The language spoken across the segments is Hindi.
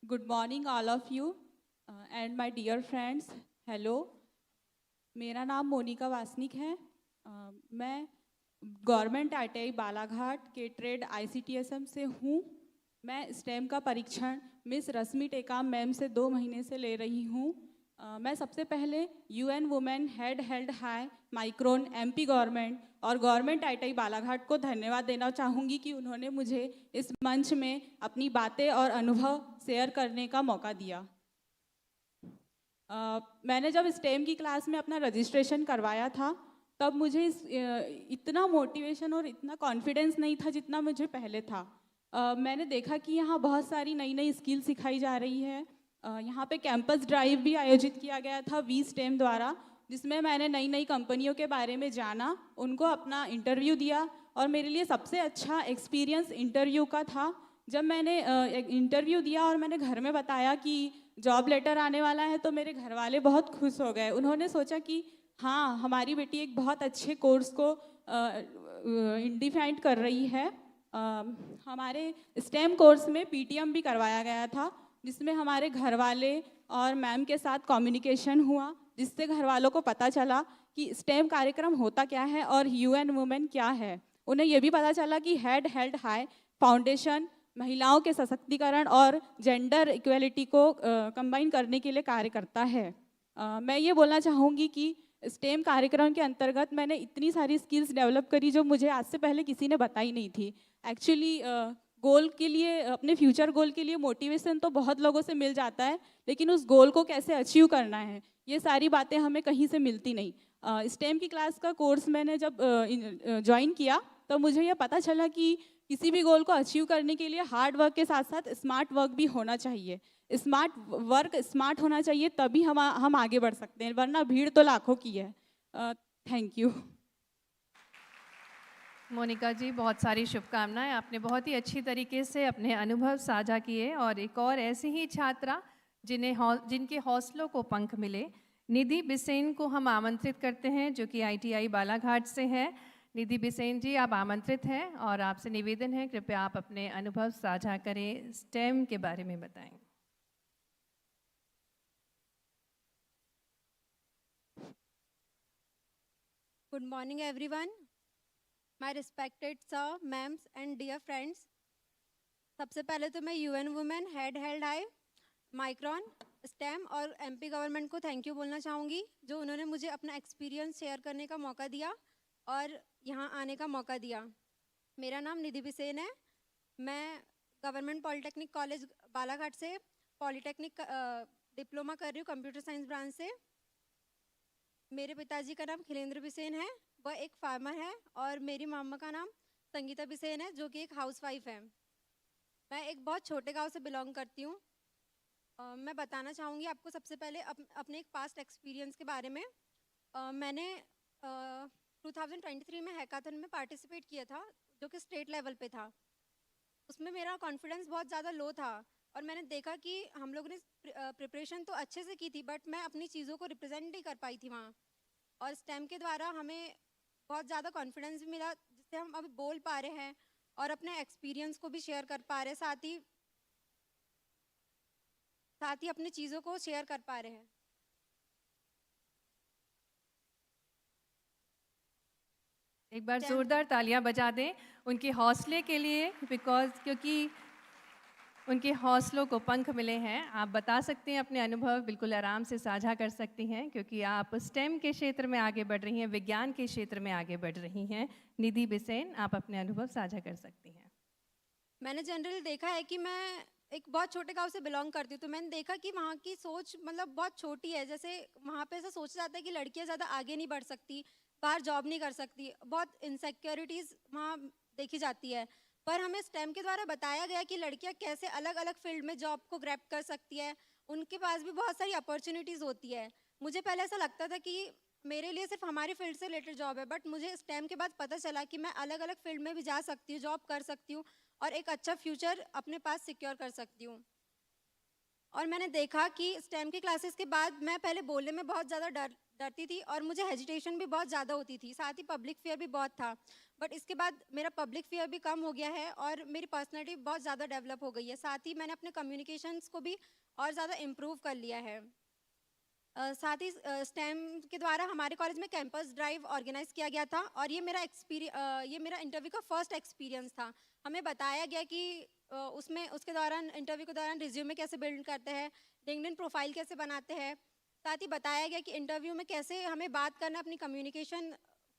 Good morning, all of you, and my dear friends. Hello, मेरा नाम मोनिका वासनिक है। मैं गवर्नमेंट ITI बालाघाट के ट्रेड ICTSM से हूँ। मैं स्टेम का परीक्षण मिस रश्मि टेकाम मैम से 2 महीने से ले रही हूँ। मैं सबसे पहले UN women head held high micron MP government और गवर्नमेंट ITI बालाघाट को धन्यवाद देना चाहूँगी कि उन्होंने मुझे इस मंच में अपनी बातें और अनुभव शेयर करने का मौका दिया। मैंने जब स्टेम की क्लास में अपना रजिस्ट्रेशन करवाया था तब मुझे इतना मोटिवेशन और इतना कॉन्फिडेंस नहीं था जितना मुझे पहले था। मैंने देखा कि यहाँ बहुत सारी नई नई स्किल सिखाई जा रही है। यहाँ पे कैंपस ड्राइव भी आयोजित किया गया था वी स्टेम द्वारा, जिसमें मैंने नई नई कंपनियों के बारे में जाना, उनको अपना इंटरव्यू दिया और मेरे लिए सबसे अच्छा एक्सपीरियंस इंटरव्यू का था जब मैंने एक इंटरव्यू दिया और मैंने घर में बताया कि जॉब लेटर आने वाला है तो मेरे घर वाले बहुत खुश हो गए। उन्होंने सोचा कि हाँ, हमारी बेटी एक बहुत अच्छे कोर्स को डिफाइंड कर रही है। हमारे स्टेम कोर्स में PTM भी करवाया गया था जिसमें हमारे घर वाले और मैम के साथ कम्युनिकेशन हुआ, जिससे घर वालों को पता चला कि स्टेम कार्यक्रम होता क्या है और UN वुमेन क्या है। उन्हें यह भी पता चला कि हेड हेल्ड हाई फाउंडेशन महिलाओं के सशक्तिकरण और जेंडर इक्वलिटी को कंबाइन करने के लिए कार्य करता है। मैं ये बोलना चाहूँगी कि स्टेम कार्यक्रम के अंतर्गत मैंने इतनी सारी स्किल्स डेवलप करी जो मुझे आज से पहले किसी ने बताई नहीं थी। एक्चुअली गोल के लिए, अपने फ्यूचर गोल के लिए मोटिवेशन तो बहुत लोगों से मिल जाता है, लेकिन उस गोल को कैसे अचीव करना है ये सारी बातें हमें कहीं से मिलती नहीं। स्टेम की क्लास का कोर्स मैंने जब ज्वाइन किया तो मुझे ये पता चला कि किसी भी गोल को अचीव करने के लिए हार्ड वर्क के साथ साथ स्मार्ट वर्क भी होना चाहिए। स्मार्ट वर्क स्मार्ट होना चाहिए, तभी हम आगे बढ़ सकते हैं, वरना भीड़ तो लाखों की है। Thank you. मोनिका जी, बहुत सारी शुभकामनाएं। आपने बहुत ही अच्छी तरीके से अपने अनुभव साझा किए और एक और ऐसी ही छात्रा जिनके हौसलों को पंख मिले, निधि बिसेन को हम आमंत्रित करते हैं, जो कि ITI बालाघाट से है। निधि बिसेन जी, आप आमंत्रित हैं और आपसे निवेदन है कृपया आप अपने अनुभव साझा करें, स्टेम के बारे में बताएं। Good morning everyone, my respected sir, ma'ams and dear friends. सबसे पहले तो मैं UN women head held high micron stem और MP गवर्नमेंट को थैंक यू बोलना चाहूँगी, जो उन्होंने मुझे अपना एक्सपीरियंस शेयर करने का मौका दिया और यहाँ आने का मौका दिया। मेरा नाम निधि बिसेन है। मैं गवर्नमेंट पॉलिटेक्निक कॉलेज बालाघाट से पॉलिटेक्निक डिप्लोमा कर रही हूँ कंप्यूटर साइंस ब्रांच से। मेरे पिताजी का नाम खिलेंद्र बिसेन है, वह एक फार्मर है, और मेरी मामा का नाम संगीता बिसेन है, जो कि एक हाउसवाइफ है। मैं एक बहुत छोटे गांव से बिलोंग करती हूँ। मैं बताना चाहूँगी आपको सबसे पहले अपने एक पास्ट एक्सपीरियंस के बारे में। मैंने 2023 में हैकाथन में पार्टिसिपेट किया था, जो कि स्टेट लेवल पे था। उसमें मेरा कॉन्फिडेंस बहुत ज़्यादा लो था और मैंने देखा कि हम लोगों ने प्रिपरेशन तो अच्छे से की थी, बट मैं अपनी चीज़ों को रिप्रेजेंट नहीं कर पाई थी वहाँ। और स्टेम के द्वारा हमें बहुत ज़्यादा कॉन्फिडेंस भी मिला, जिससे हम अभी बोल पा रहे हैं और अपने एक्सपीरियंस को भी शेयर कर पा रहे हैं, साथ ही अपनी चीज़ों को शेयर कर पा रहे हैं। एक बार जोरदार तालियां बजा दें उनके हौसले के लिए, क्योंकि उनके हौसलों को पंख मिले हैं। आप बता सकते हैं अपने अनुभव, बिल्कुल आराम से साझा कर सकती हैं, क्योंकि आप स्टेम के क्षेत्र में आगे बढ़ रही हैं, विज्ञान के क्षेत्र में आगे बढ़ रही हैं। निधि बिसेन, आप अपने अनुभव साझा कर सकती हैं। मैंने जनरली देखा है कि मैं एक बहुत छोटे गांव से बिलोंग करती हूँ, तो मैंने देखा कि वहाँ की सोच मतलब बहुत छोटी है। जैसे वहाँ पे ऐसा सोचा जाता है कि लड़कियाँ ज़्यादा आगे नहीं बढ़ सकती, बाहर जॉब नहीं कर सकती, बहुत इनसिक्योरिटीज़ वहाँ देखी जाती है। पर हमें स्टेम के द्वारा बताया गया कि लड़कियाँ कैसे अलग अलग फील्ड में जॉब को ग्रैब कर सकती है, उनके पास भी बहुत सारी अपॉर्चुनिटीज़ होती है। मुझे पहले ऐसा लगता था कि मेरे लिए सिर्फ हमारी फील्ड से रिलेटेड जॉब है, बट मुझे स्टेम के बाद पता चला कि मैं अलग अलग फील्ड में भी जा सकती हूँ, जॉब कर सकती हूँ और एक अच्छा फ्यूचर अपने पास सिक्योर कर सकती हूँ। और मैंने देखा कि स्टेम की क्लासेस के बाद मैं पहले बोलने में बहुत ज़्यादा डरती थी और मुझे हेजिटेशन भी बहुत ज़्यादा होती थी, साथ ही पब्लिक फियर भी बहुत था। बट इसके बाद मेरा पब्लिक फियर भी कम हो गया है और मेरी पर्सनैलिटी बहुत ज़्यादा डेवलप हो गई है। साथ ही मैंने अपने कम्युनिकेशंस को भी और ज़्यादा इम्प्रूव कर लिया है। साथ ही स्टेम के द्वारा हमारे कॉलेज में कैंपस ड्राइव ऑर्गेनाइज किया गया था और ये मेरा इंटरव्यू का फर्स्ट एक्सपीरियंस था। हमें बताया गया कि उसके दौरान इंटरव्यू के दौरान रिज्यूमे कैसे बिल्ड करते हैं, लिंक्डइन प्रोफाइल कैसे बनाते हैं। साथ ही बताया गया कि इंटरव्यू में कैसे हमें बात करना, अपनी कम्युनिकेशन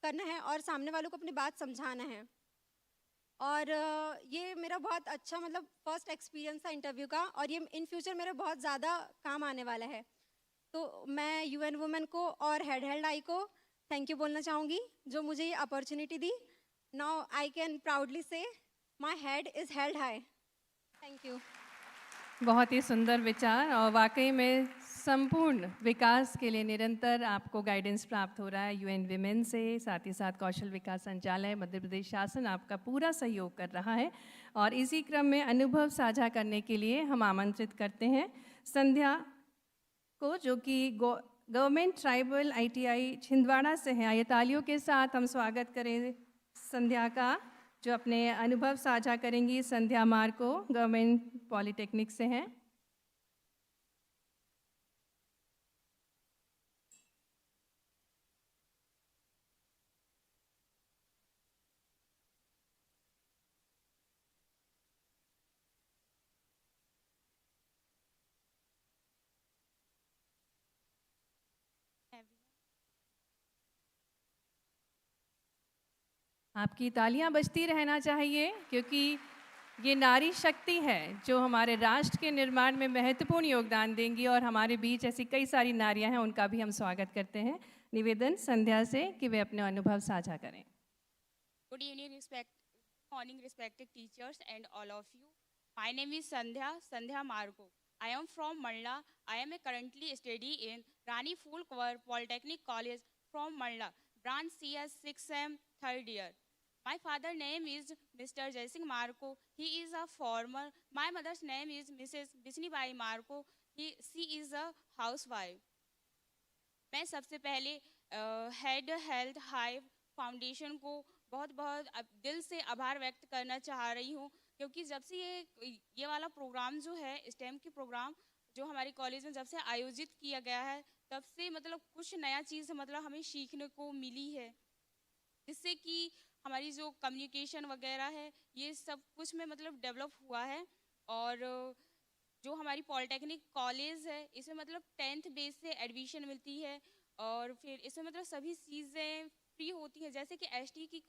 करना है और सामने वालों को अपनी बात समझाना है। और ये मेरा बहुत अच्छा मतलब फर्स्ट एक्सपीरियंस था इंटरव्यू का और ये इन फ्यूचर मेरे बहुत ज़्यादा काम आने वाला है। तो मैं यूएन वुमेन को और हेड हेल्ड आई को थैंक यू बोलना चाहूँगी जो मुझे ये opportunity the. Now I can proudly से my head is held high. Thank you. बहुत ही सुंदर विचार, और वाकई में संपूर्ण विकास के लिए निरंतर आपको गाइडेंस प्राप्त हो रहा है यूएन विमेन से, साथ ही साथ कौशल विकास संचालय मध्य प्रदेश शासन आपका पूरा सहयोग कर रहा है। और इसी क्रम में अनुभव साझा करने के लिए हम आमंत्रित करते हैं संध्या को, जो कि गवर्नमेंट ट्राइबल आईटीआई छिंदवाड़ा से हैं। आइए तालियों के साथ हम स्वागत करें संध्या का, जो अपने अनुभव साझा करेंगी। संध्या मार्को गवर्नमेंट पॉलिटेक्निक से हैं। आपकी तालियां बजती रहना चाहिए, क्योंकि ये नारी शक्ति है जो हमारे राष्ट्र के निर्माण में महत्वपूर्ण योगदान देंगी। और हमारे बीच ऐसी कई सारी नारियां हैं, उनका भी हम स्वागत करते हैं। निवेदन संध्या से कि वे अपने अनुभव साझा करें। Good evening, morning, respected teachers and all of you. My name is Sandhya Margo. I am from Mandla. I am currently studying in Rani Phool Kunwar Polytechnic College from Mandla, branch CS 6M, third year. My father's name is Mr. Jaising Marco. He is a farmer. My mother's name is Mrs. Bisnibai Marco. She is a housewife. मैं सबसे पहले हेड हेल्थ हाई फाउंडेशन को बहुत बहुत दिल से आभार व्यक्त करना चाह रही हूँ, क्योंकि जब से ये वाला प्रोग्राम जो है स्टेम की प्रोग्राम जो हमारे कॉलेज में जब से आयोजित किया गया है, तब से मतलब कुछ नया चीज़ मतलब हमें सीखने को मिली है, जिससे कि हमारी जो कम्युनिकेशन वगैरह है ये सब कुछ में मतलब डेवलप हुआ है। और जो हमारी पॉलिटेक्निक कॉलेज है इसमें मतलब 10th बेस से एडमिशन मिलती है और फिर इसमें मतलब सभी चीज़ें फ्री होती हैं। जैसे कि एसटी की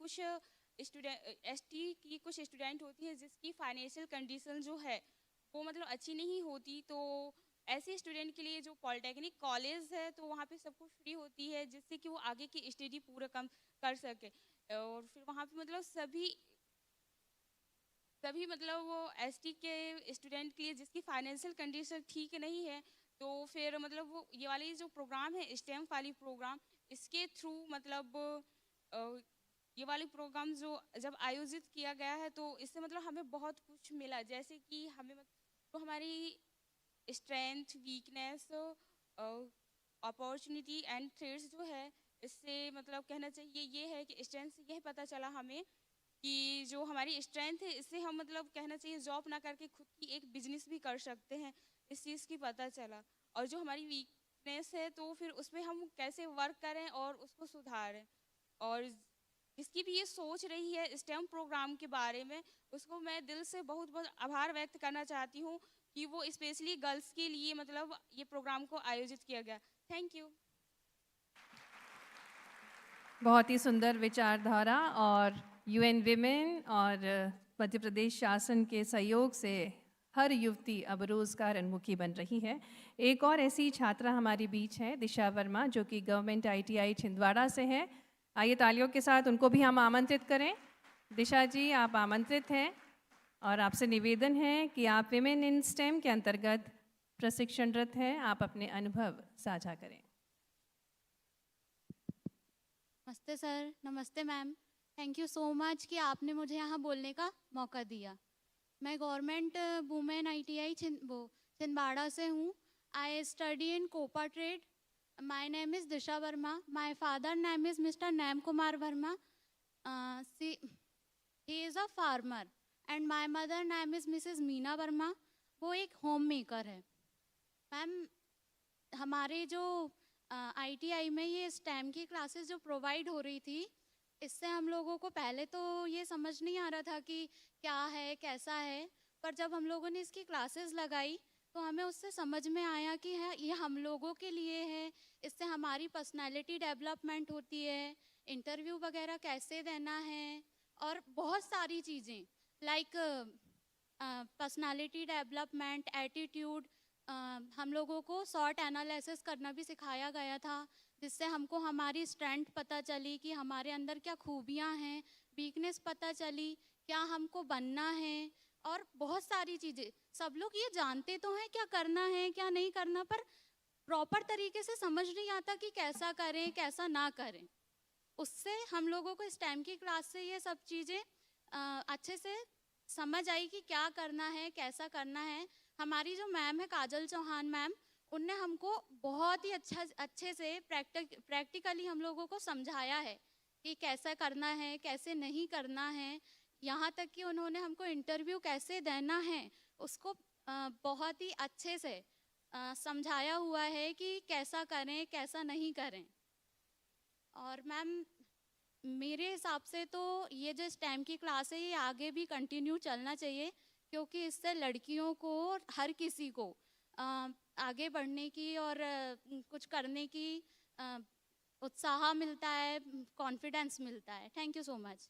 कुछ स्टूडेंट होती है जिसकी फाइनेंशियल कंडीशन जो है वो मतलब अच्छी नहीं होती, तो ऐसे स्टूडेंट के लिए जो पॉलिटेक्निक कॉलेज है तो वहाँ पे सब कुछ फ्री होती है, जिससे कि वो आगे की स्टडी पूरा कम कर सके। और फिर वहाँ पे मतलब सभी मतलब वो एसटी के स्टूडेंट के लिए जिसकी फाइनेंशियल कंडीशन ठीक नहीं है, तो फिर मतलब वो ये वाली जो प्रोग्राम है स्टेम वाली प्रोग्राम, इसके थ्रू मतलब ये वाली प्रोग्राम जो जब आयोजित किया गया है तो इससे मतलब हमें बहुत कुछ मिला। जैसे कि हमें तो हमारी strength, weakness, opportunity and threats जो है, इससे मतलब कहना चाहिए ये है कि स्ट्रेंथ से यह पता चला हमें कि जो हमारी स्ट्रेंथ है इससे हम मतलब कहना चाहिए जॉब ना करके खुद की एक बिजनेस भी कर सकते हैं, इस चीज़ की पता चला। और जो हमारी वीकनेस है तो फिर उस पर हम कैसे वर्क करें और उसको सुधारें। और जिसकी भी ये सोच रही है स्टेम प्रोग्राम के बारे में, उसको मैं दिल से बहुत बहुत आभार व्यक्त करना चाहती हूँ कि वो स्पेशली गर्ल्स के लिए मतलब ये प्रोग्राम को आयोजित किया गया। Thank you. बहुत ही सुंदर विचारधारा, और यूएन विमेन और मध्य प्रदेश शासन के सहयोग से हर युवती अब रोजगार उन्मुखी बन रही है। एक और ऐसी छात्रा हमारे बीच है, दिशा वर्मा, जो कि गवर्नमेंट आईटीआई छिंदवाड़ा से है। आइए तालियों के साथ उनको भी हम आमंत्रित करें। दिशा जी, आप आमंत्रित हैं और आपसे निवेदन है कि आप विमेन इन स्टेम के अंतर्गत प्रशिक्षणरत हैं, आप अपने अनुभव साझा करें। नमस्ते सर, नमस्ते ma'am. Thank you so much कि आपने मुझे यहाँ बोलने का मौका दिया। मैं गवर्नमेंट वुमेन आईटीआई छिंदवाड़ा से हूँ। I study in COPA trade. My name is Disha Verma. My father name is Mr Naim Kumar Verma. He is a farmer and my mother name is Mrs Meena Verma. वो एक होम मेकर है। मैम, हमारे जो ITI में ये स्टेम की क्लासेस जो प्रोवाइड हो रही थी, इससे हम लोगों को पहले तो ये समझ नहीं आ रहा था कि क्या है कैसा है, पर जब हम लोगों ने इसकी क्लासेस लगाई तो हमें उससे समझ में आया कि है ये हम लोगों के लिए है। इससे हमारी पर्सनालिटी डेवलपमेंट होती है, इंटरव्यू वगैरह कैसे देना है, और बहुत सारी चीज़ें लाइक पर्सनालिटी डेवलपमेंट, एटीट्यूड। हम लोगों को शॉर्ट एनालिसिस करना भी सिखाया गया था, जिससे हमको हमारी स्ट्रेंथ पता चली कि हमारे अंदर क्या खूबियाँ हैं, वीकनेस पता चली, क्या हमको बनना है, और बहुत सारी चीज़ें। सब लोग ये जानते तो हैं क्या करना है क्या नहीं करना, पर प्रॉपर तरीके से समझ नहीं आता कि कैसा करें कैसा ना करें। उससे हम लोगों को इस टाइम की क्लास से ये सब चीज़ें अच्छे से समझ आई कि क्या करना है कैसा करना है। हमारी जो मैम है काजल चौहान मैम, उनने हमको बहुत ही अच्छे से प्रैक्टिकली हम लोगों को समझाया है कि कैसा करना है कैसे नहीं करना है। यहाँ तक कि उन्होंने हमको इंटरव्यू कैसे देना है उसको बहुत ही अच्छे से समझाया हुआ है कि कैसा करें कैसा नहीं करें। और मैम, मेरे हिसाब से तो ये जो स्टेम की क्लास है ये आगे भी कंटिन्यू चलना चाहिए, क्योंकि इससे लड़कियों को हर किसी को आगे बढ़ने की और कुछ करने की उत्साह मिलता है, कॉन्फिडेंस मिलता है। Thank you so much.